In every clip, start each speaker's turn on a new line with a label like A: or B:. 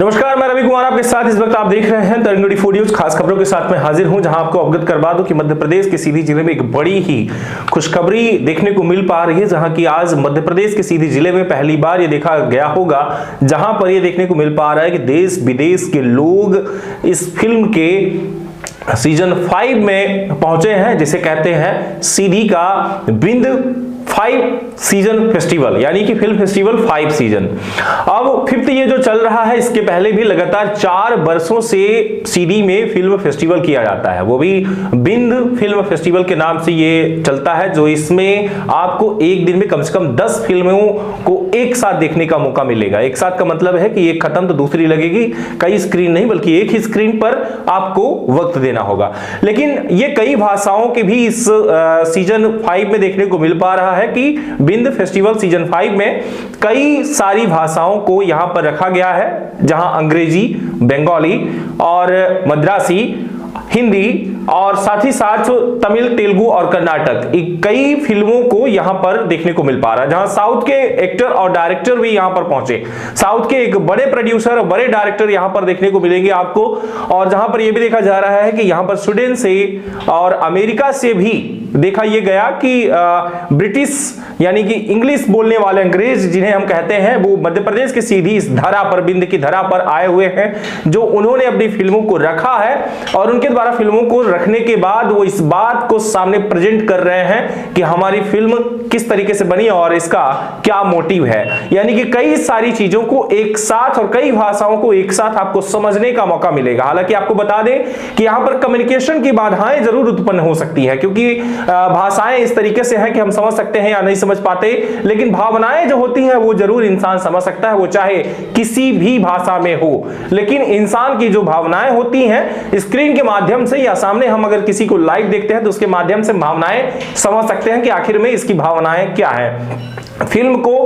A: नमस्कार, मैं रवि कुमार आपके साथ इस वक्त आप देख रहे हैं तरंग 24 न्यूज। खास खबरों के साथ मैं हाजिर हूं, जहां आपको अवगत करवा दूं कि मध्य प्रदेश के सीधी जिले में एक बड़ी ही खुशखबरी देखने को मिल पा रही है। जहां की आज मध्य प्रदेश के सीधी जिले में पहली बार ये देखा गया होगा, जहां पर ये देखने को मिल पा रहा है कि देश विदेश के लोग इस फिल्म के सीजन 5 में पहुंचे हैं, जिसे कहते हैं सीधी का बिंद 5 सीजन फेस्टिवल, यानी कि फिल्म फेस्टिवल 5 सीजन। अब 5th ये जो चल रहा है, इसके पहले भी लगातार 4 वर्षों से सीडी में फिल्म फेस्टिवल किया जाता है, वो भी बिंद फिल्म फेस्टिवल के नाम से ये चलता है, जो इसमें आपको एक दिन में कम से कम 10 फिल्मों को एक साथ देखने का मौका मिलेगा। एक साथ का मतलब है कि एक खत्म तो दूसरी लगेगी, कई स्क्रीन नहीं बल्कि एक ही स्क्रीन पर आपको वक्त देना होगा। लेकिन ये कई भाषाओं के भी इस सीजन 5 में देखने को मिल पा रहा है कि बिंद फेस्टिवल सीजन 5 में कई सारी भाषाओं को यहां पर रखा गया है, जहां अंग्रेजी, बंगाली और मद्रासी, हिंदी और साथ ही साथ तमिल, तेलुगु और कर्नाटक, कई फिल्मों को यहां पर देखने को मिल पा रहा है। जहां साउथ के एक्टर और डायरेक्टर भी यहां पर पहुंचे, साउथ के एक बड़े प्रोड्यूसर और बड़े डायरेक्टर यहां पर देखने को मिलेंगे आपको। और जहां पर यह भी देखा जा रहा है कि यहां पर स्वीडन से और अमेरिका से भी देखा यह गया कि ब्रिटिश यानी कि इंग्लिश बोलने वाले अंग्रेज जिन्हें हम कहते हैं, वो मध्य प्रदेश की सीधी इस धरा पर, बिंद की धरा पर आए हुए हैं, जो उन्होंने अपनी फिल्मों को रखा है और उनके द्वारा फिल्मों को रखने के बाद वो इस बात को सामने प्रेजेंट कर रहे हैं कि हमारी फिल्म किस तरीके से बनी और इसका क्या मोटिव है। यानी कि कई सारी चीजों को एक साथ और कई भाषाओं को एक साथ आपको समझने का मौका मिलेगा। हालांकि आपको बता दें कि यहां पर कम्युनिकेशन की बाधाएं जरूर उत्पन्न हो सकती है, क्योंकि भाषाएं इस तरीके से हैं कि हम समझ सकते हैं या नहीं समझ पाते, लेकिन भावनाएं जो होती हैं वो जरूर इंसान समझ सकता है, वो चाहे किसी भी भाषा में हो। लेकिन इंसान की जो भावनाएं होती हैं, स्क्रीन के माध्यम से या सामने हम अगर किसी को लाइव देखते हैं तो उसके माध्यम से भावनाएं समझ सकते हैं कि आखिर में इसकी भावनाएं क्या है, फिल्म को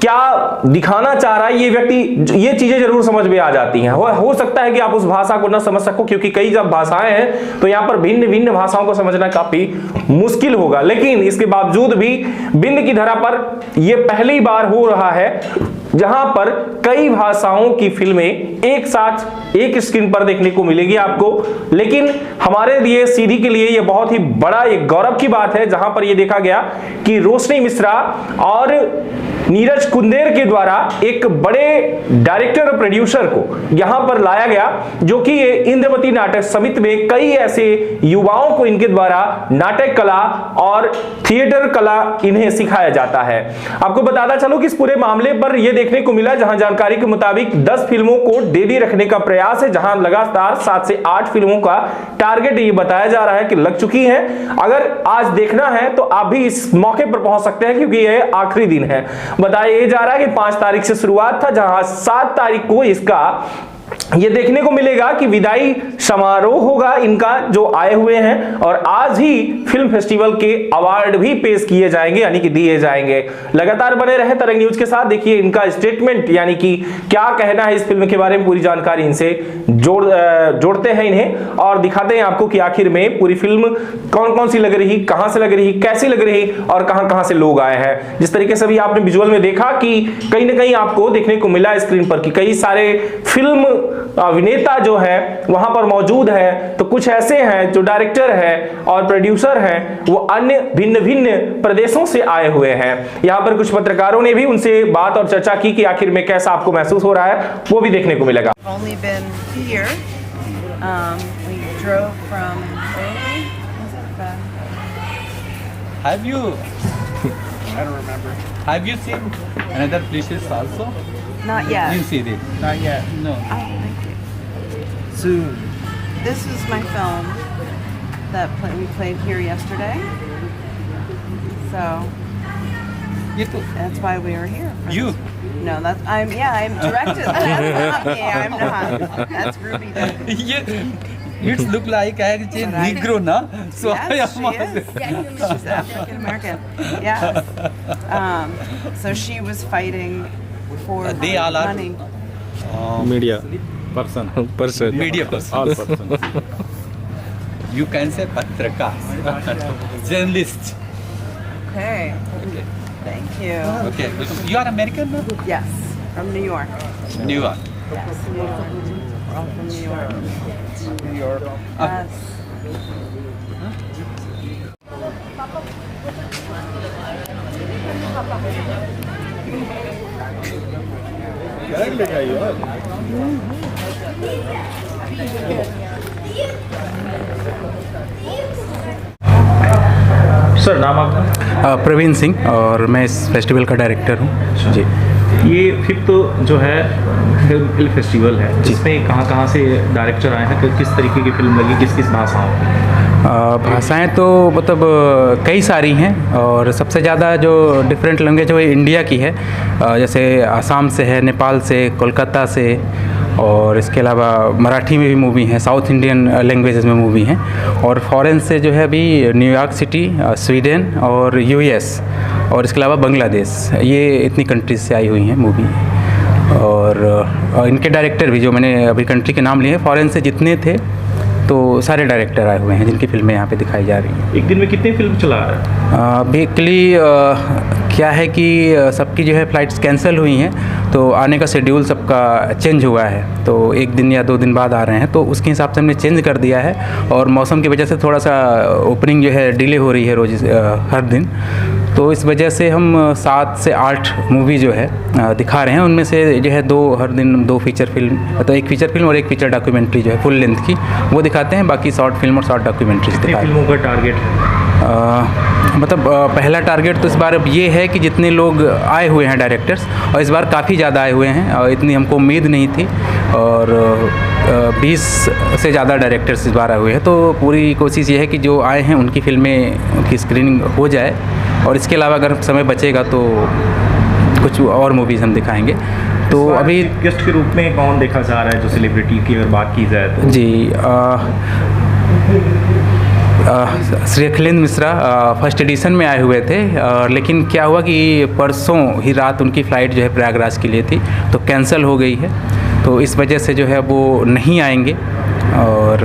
A: क्या दिखाना चाह रहा है ये व्यक्ति, ये चीजें जरूर समझ में आ जाती हैं। हो सकता है कि आप उस भाषा को ना समझ सको, क्योंकि कई जब भाषाएं हैं तो यहाँ पर भिन्न भिन्न भाषाओं को समझना काफी मुश्किल होगा। लेकिन इसके बावजूद भी बिंद की धरा पर यह पहली बार हो रहा है जहां पर कई भाषाओं की फिल्में एक साथ एक स्क्रीन पर देखने को मिलेगी आपको। लेकिन हमारे लिए सीधी के लिए यह बहुत ही बड़ा एक गौरव की बात है, जहां पर यह देखा गया कि रोशनी मिश्रा और नीरज कुंदेर के द्वारा एक बड़े डायरेक्टर और प्रोड्यूसर को यहां पर लाया गया, जो कि इंद्रवती नाटक समिति में कई ऐसे युवाओं को इनके द्वारा नाटक कला और थिएटर कला इन्हें सिखाया जाता है। आपको बताता चलो कि इस पूरे मामले पर यह देखने को मिला, जहां जानकारी के मुताबिक 10 फिल्मों को डेली रखने का प्रयास है, जहां लगातार 7 से 8 फिल्मों का टारगेट ये बताया जा रहा है कि लग चुकी है। अगर आज देखना है तो आप भी इस मौके पर पहुंच सकते हैं, क्योंकि यह आखिरी दिन है। बताया जा रहा है कि 5 तारीख से शुरुआत था, जहां 7 तारीख को इसका ये देखने को मिलेगा कि विदाई समारोह होगा इनका जो आए हुए हैं, और आज ही फिल्म फेस्टिवल के अवार्ड भी पेश किए जाएंगे, यानी कि दिए जाएंगे। लगातार बने रहे तरंग न्यूज के साथ, देखिए इनका स्टेटमेंट, यानी कि क्या कहना है इस फिल्म के बारे में, पूरी जानकारी इनसे जोड़ते हैं इन्हें और दिखाते हैं आपको कि आखिर में पूरी फिल्म कौन कौन सी लग रही, कहां से लग रही, कैसी लग रही और कहां से लोग आए हैं। जिस तरीके से भी आपने विजुअल में देखा कि कहीं ना कहीं आपको देखने को मिला स्क्रीन पर कि कई सारे फिल्म अभिनेता जो है वहां पर मौजूद है, तो कुछ ऐसे हैं जो डायरेक्टर है और प्रोड्यूसर हैं, वो अन्य भिन्न भिन्न प्रदेशों से आए हुए हैं। यहां पर कुछ पत्रकारों ने भी उनसे बात और चर्चा की कि आखिर में कैसा आपको महसूस हो रहा है, वो भी देखने को मिलेगा।
B: Have you seen another places also?
C: Not yet.
B: You see it? Not yet. No.
C: Oh, thank you.
B: Soon.
C: This is my film that we played here yesterday. So that's why we were here.
B: You?
C: No, I'm directed. That's not me. I'm not. That's Ruby.
B: It look like actually Negro, na? So
C: yes, she is. She's African American. Yes. So she was fighting for
B: they all are
C: money.
A: Media
B: person.
A: Media
B: person.
A: all person.
B: You can say patraka, journalist.
C: Okay. Thank you.
B: Okay. You are American, no?
C: Yes, from New York.
B: New York.
C: Yes, New York. We're all from New York.
B: New York.
C: Yes.
A: Sir नाम आपका?
D: प्रवीण सिंह और मैं इस festival का director हूँ जी।
A: ये fifth जो है फिल्म फेस्टिवल है, जिसमें कहाँ से डायरेक्टर आए हैं, किस तरीके की फिल्म लगी, किस भाषाओं में?
D: भाषाएं तो मतलब कई सारी हैं और सबसे ज़्यादा जो डिफरेंट लैंग्वेज वो इंडिया की है, जैसे आसाम से है, नेपाल से, कोलकाता से, और इसके अलावा मराठी में भी मूवी हैं, साउथ इंडियन लैंग्वेजेस में मूवी हैं, और फॉरेन से जो है अभी न्यूयॉर्क सिटी, स्वीडन और यूएस, और इसके अलावा बांग्लादेश, ये इतनी कंट्रीज से आई हुई हैं मूवी। और इनके डायरेक्टर भी जो मैंने अभी कंट्री के नाम लिए हैं, फॉरेन से जितने थे तो सारे डायरेक्टर आए हुए हैं जिनकी फिल्में यहाँ पे दिखाई जा रही हैं।
A: एक दिन में कितनी फिल्म चला रहा है?
D: बेसिकली क्या है कि सबकी जो है फ़्लाइट्स कैंसिल हुई हैं, तो आने का शेड्यूल सबका चेंज हुआ है, तो एक दिन या 2 दिन बाद आ रहे हैं, तो उसके हिसाब से हमने चेंज कर दिया है। और मौसम की वजह से थोड़ा सा ओपनिंग जो है डिले हो रही है रोज़ हर दिन, तो इस वजह से हम 7 से 8 मूवी जो है दिखा रहे हैं। उनमें से जो है 2 हर दिन 2 फीचर फिल्म, तो एक फीचर फिल्म और एक फीचर डॉक्यूमेंट्री जो है फुल लेंथ की वो दिखाते हैं, बाकी शॉर्ट फिल्म और शॉर्ट डॉक्यूमेंट्रीज दिखाते हैं।
A: फिल्मों का टारगेट है?
D: मतलब पहला टारगेट तो इस बार अब ये है कि जितने लोग आए हुए हैं डायरेक्टर्स, और इस बार काफ़ी ज़्यादा आए हुए हैं, और इतनी हमको उम्मीद नहीं थी, और 20 से ज़्यादा डायरेक्टर्स इस बार आए हुए हैं, तो पूरी कोशिश ये है कि जो आए हैं उनकी फिल्में की स्क्रीनिंग हो जाए, और इसके अलावा अगर समय बचेगा तो कुछ और मूवीज़ हम दिखाएंगे। तो अभी
A: गेस्ट के रूप में कौन देखा जा रहा है जो सेलिब्रिटी की अगर बात की जाए तो?
D: जी, श्री अखिलेंद्र मिश्रा फर्स्ट एडिशन में आए हुए थे, लेकिन क्या हुआ कि परसों ही रात उनकी फ़्लाइट जो है प्रयागराज के लिए थी, तो कैंसिल हो गई है, तो इस वजह से जो है वो नहीं आएंगे। और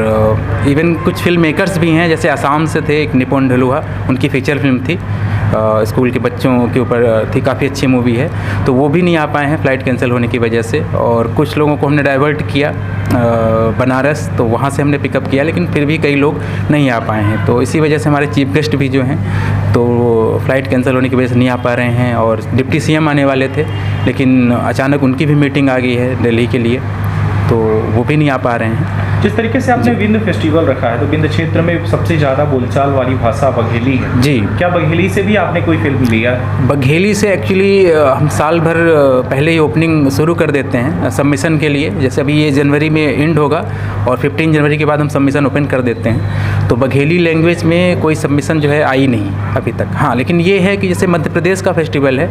D: इवन कुछ फिल्म मेकर्स भी हैं, जैसे आसाम से थे एक निपुण ढलुआ, उनकी फीचर फिल्म थी, स्कूल के बच्चों के ऊपर थी, काफ़ी अच्छी मूवी है, तो वो भी नहीं आ पाए हैं फ़्लाइट कैंसिल होने की वजह से। और कुछ लोगों को हमने डाइवर्ट किया बनारस, तो वहाँ से हमने पिकअप किया, लेकिन फिर भी कई लोग नहीं आ पाए हैं, तो इसी वजह से हमारे चीफ गेस्ट भी जो हैं तो फ़्लाइट कैंसिल होने की वजह से नहीं आ पा रहे हैं। और डिप्टी सीएम आने वाले थे, लेकिन अचानक उनकी भी मीटिंग आ गई है दिल्ली के लिए, तो वो भी नहीं आ पा रहे हैं।
A: जिस तरीके से आपने विंध्य फेस्टिवल रखा है, तो विंध्य क्षेत्र में सबसे ज़्यादा बोलचाल वाली भाषा बघेली है
D: जी।
A: क्या बघेली से भी आपने कोई फिल्म लिया?
D: बघेली से एक्चुअली हम साल भर पहले ही ओपनिंग शुरू कर देते हैं सबमिशन के लिए, जैसे अभी ये जनवरी में एंड होगा और 15 जनवरी के बाद हम सबमिशन ओपन कर देते हैं, तो बघेली लैंग्वेज में कोई सबमिशन जो है आई नहीं अभी तक। हाँ, लेकिन ये है कि जैसे मध्य प्रदेश का फेस्टिवल है,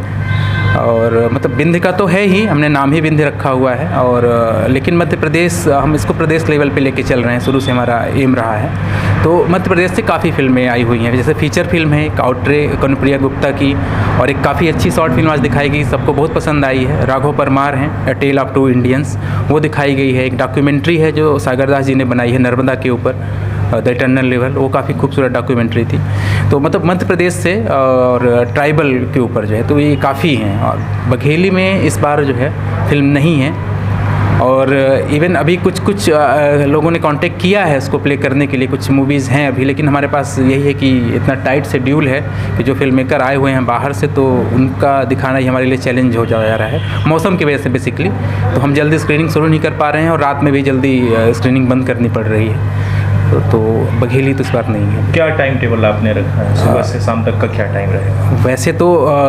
D: और मतलब विंध्य का तो है ही, हमने नाम ही विंध्य रखा हुआ है, और लेकिन मध्य प्रदेश हम इसको प्रदेश लेवल पे लेके चल रहे हैं, शुरू से हमारा एम रहा है। तो मध्य प्रदेश से काफ़ी फिल्में आई हुई हैं, जैसे फीचर फिल्म है एक आउटरे कनुप्रिया गुप्ता की, और एक काफ़ी अच्छी शॉर्ट फिल्म आज दिखाई गई, सबको बहुत पसंद आई है, राघव परमार हैं, अ टेल ऑफ 2 इंडियंस, वो दिखाई गई है। एक डॉक्यूमेंट्री है जो सागर दास जी ने बनाई है नर्मदा के ऊपर, द इटर्नल लेवल, वो काफ़ी खूबसूरत डॉक्यूमेंट्री थी। तो मतलब मध्य प्रदेश से और ट्राइबल के ऊपर जो है, तो ये काफ़ी हैं। और बघेली में इस बार जो है फिल्म नहीं है, और इवन अभी कुछ लोगों ने कांटेक्ट किया है इसको प्ले करने के लिए, कुछ मूवीज़ हैं अभी, लेकिन हमारे पास यही है कि इतना टाइट शेड्यूल है कि जो फिल्म मेकर आए हुए हैं बाहर से, तो उनका दिखाना ही हमारे लिए चैलेंज हो जा रहा है मौसम की वजह से बेसिकली। तो हम जल्दी स्क्रीनिंग शुरू नहीं कर पा रहे हैं, और रात में भी जल्दी स्क्रीनिंग बंद करनी पड़ रही है, तो बघेली तो इस बार नहीं है।
A: क्या टाइम टेबल आपने रखा है, सुबह से शाम तक का क्या टाइम रहेगा?
D: वैसे तो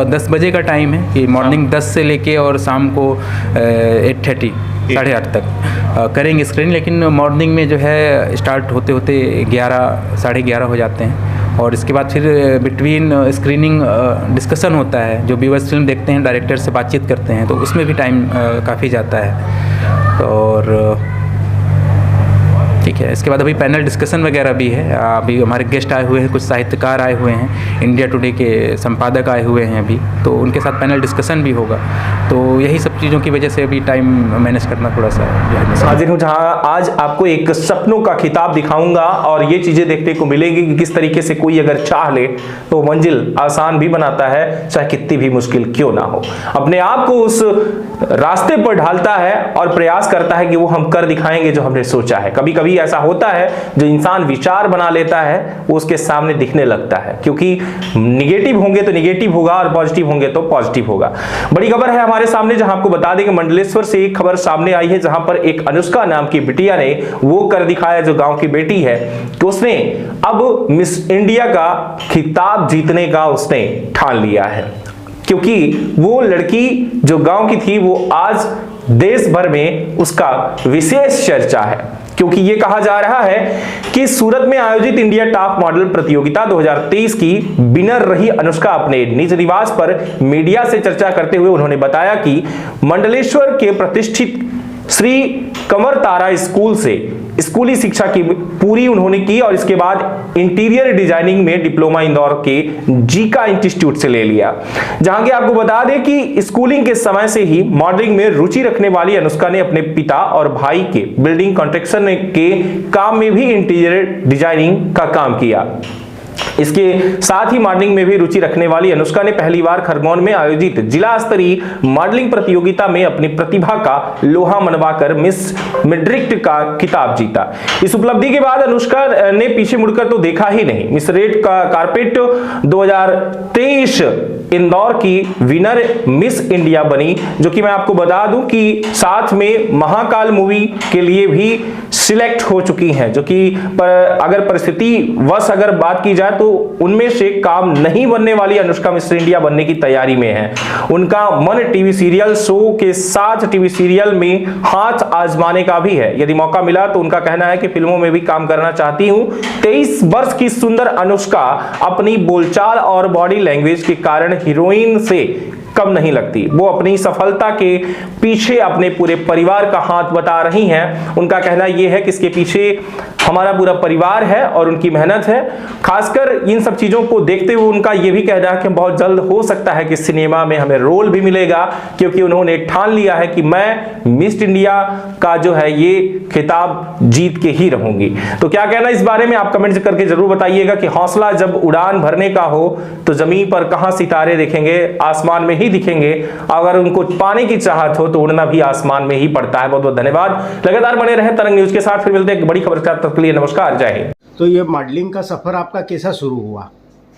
D: 10 बजे का टाइम है कि मॉर्निंग 10 से लेके और शाम को 8:30 साढ़े 8 तक करेंगे स्क्रीन, लेकिन मॉर्निंग में जो है स्टार्ट होते होते 11 साढ़े 11 हो जाते हैं, और इसके बाद फिर बिटवीन स्क्रीनिंग डिस्कशन होता है, जो व्यूअर्स फिल्म देखते हैं डायरेक्टर से बातचीत करते हैं, तो उसमें भी टाइम काफ़ी जाता है। और ठीक है। इसके बाद अभी पैनल डिस्कशन वगैरह भी है। अभी हमारे गेस्ट आए हुए हैं, कुछ साहित्यकार आए हुए हैं, इंडिया टुडे के संपादक आए हुए हैं अभी, तो उनके साथ पैनल डिस्कशन भी होगा। तो यही सब चीज़ों की वजह से अभी टाइम मैनेज करना थोड़ा सा जो है।
A: हाजिर हूँ जहाँ आज आपको एक सपनों का खिताब दिखाऊंगा और ये चीज़ें देखने को मिलेंगी कि किस तरीके से कोई अगर चाह ले तो मंजिल आसान भी बनाता है, चाहे कितनी भी मुश्किल क्यों ना हो। अपने आप को उस रास्ते पर ढालता है और प्रयास करता है कि वो हम कर दिखाएंगे जो हमने सोचा है। कभी कभी ऐसा होता है जो इंसान विचार बना लेता है वो उसके सामने दिखने लगता है, क्योंकि निगेटिव होंगे तो निगेटिव होगा और पॉजिटिव होंगे तो पॉजिटिव होगा। बड़ी खबर है हमारे सामने जहां आपको बता दें कि मंडलेश्वर से एक खबर सामने आई है जहां पर एक अनुष्का नाम की बिटिया ने वो कर दिखाया जो गांव की बेटी है कि उसने अब मिस इंडिया का खिताब जीतने का उसने ठान लिया है, क्योंकि वो लड़की जो गांव की थी वो आज देश भर में उसका विशेष चर्चा है, क्योंकि ये कहा जा रहा है कि सूरत में आयोजित इंडिया टॉप मॉडल प्रतियोगिता 2023 की विनर रही अनुष्का अपने निज निवास पर मीडिया से चर्चा करते हुए उन्होंने बताया कि मंडलेश्वर के प्रतिष्ठित श्री कमर तारा स्कूल से स्कूली शिक्षा की पूरी उन्होंने की और इसके बाद इंटीरियर डिजाइनिंग में डिप्लोमा इंदौर के जीका इंस्टीट्यूट से ले लिया। जहां कि आपको बता दें कि स्कूलिंग के समय से ही मॉडलिंग में रुचि रखने वाली अनुष्का ने अपने पिता और भाई के बिल्डिंग कंस्ट्रक्शन के काम में भी इंटीरियर डिजाइनिंग का काम किया। इसके साथ ही मॉडलिंग में भी रुचि रखने वाली अनुष्का ने पहली बार खरगोन में आयोजित जिला स्तरीय मॉडलिंग प्रतियोगिता में अपनी प्रतिभा का लोहा मनवाकर मिस मैड्रिड का खिताब जीता। इस उपलब्धि के बाद अनुष्का ने पीछे मुड़कर तो देखा ही नहीं। मिस रेड का कारपेट 2023 इंदौर की विनर मिस इंडिया बनी, जो कि मैं आपको बता दूं कि साथ में महाकाल मूवी के लिए भी सिलेक्ट हो चुकी हैं, जो कि अगर परिस्थिति वश अगर बात की जाए तो उनमें से काम नहीं बनने वाली अनुष्का मिस इंडिया बनने की तैयारी में है। उनका मन टीवी सीरियल शो के साथ टीवी सीरियल में हाथ आजमाने का भी है। यदि मौका मिला तो उनका कहना है कि फिल्मों में भी काम करना चाहती हूं। 23 वर्ष की सुंदर अनुष्का अपनी बोलचाल और बॉडी लैंग्वेज के कारण हीरोइन से कम नहीं लगती। वो अपनी सफलता के पीछे अपने पूरे परिवार का हाथ बता रही हैं। उनका कहना यह है कि इसके पीछे हमारा पूरा परिवार है और उनकी मेहनत है। खासकर इन सब चीजों को देखते हुए उनका यह भी कहना है कि बहुत जल्द हो सकता है कि सिनेमा में हमें रोल भी मिलेगा, क्योंकि उन्होंने ठान लिया है कि मैं मिस इंडिया का जो है ये खिताब जीत के ही रहूंगी। तो क्या कहना इस बारे में आप कमेंट करके जरूर बताइएगा कि हौसला जब उड़ान भरने का हो तो जमीन पर कहां सितारे दिखेंगे, आसमान में ही दिखेंगे। अगर उनको पाने की चाहत हो तो उड़ना भी आसमान में ही पड़ता है। बहुत बहुत धन्यवाद। लगातार बने रहें तरंग न्यूज के साथ। फिर मिलते हैं एक बड़ी खबर के साथ। तब के लिए नमस्कार, जय हिंद।
E: तो ये मॉडलिंग का सफ़र आपका कैसा शुरू हुआ?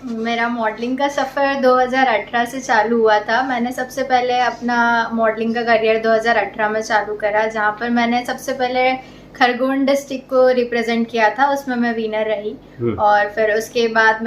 F: मेरा मॉडलिंग का सफ़र 2018 से चालू हुआ था। मैंने सबसे पहले अपना मॉडलिंग का करियर 2018 में चालू करा, जहाँ पर मैंने सबसे पहले खरगोन डिस्ट्रिक्ट को रिप्रेजेंट किया था, उसमें मैं विनर रही। और फिर उसके बाद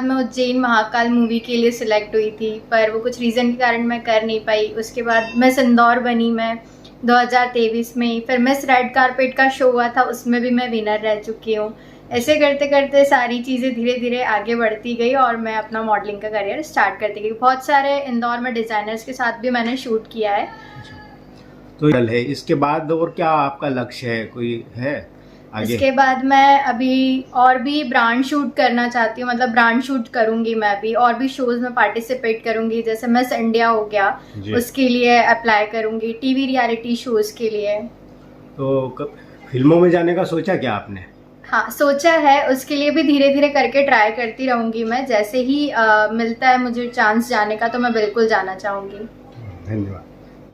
F: मैं उज्जैन महाकाल मूवी के लिए सिलेक्ट हुई थी, पर वो कुछ रीज़न के कारण मैं कर नहीं पाई। उसके बाद मिस इंदौर बनी मैं 2023 में ही। फिर मिस रेड कारपेट का शो हुआ था, उसमें भी मैं विनर रह चुकी हूँ। ऐसे करते करते सारी चीज़ें धीरे धीरे आगे बढ़ती गई और मैं अपना मॉडलिंग का करियर स्टार्ट करती गई। बहुत सारे इंदौर में डिज़ाइनर्स के साथ भी मैंने शूट किया है।
E: तो है इसके बाद और क्या आपका लक्ष्य है, कोई है आगे?
F: इसके बाद मैं अभी और भी ब्रांड शूट करना चाहती हूँ, मतलब ब्रांड शूट करूँगी मैं भी, और भी शोज़ में पार्टिसिपेट करूँगी। जैसे मिस इंडिया हो गया, उसके लिए अप्लाई करूँगी, टीवी रियलिटी शोज़ के लिए।
E: तो फिल्मों में जाने का सोचा क्या आपने?
F: हाँ, सोचा है। उसके लिए भी धीरे धीरे करके ट्राई करती रहूँगी मैं। जैसे ही मिलता है मुझे चांस जाने का तो मैं बिल्कुल जाना चाहूँगी।
E: धन्यवाद।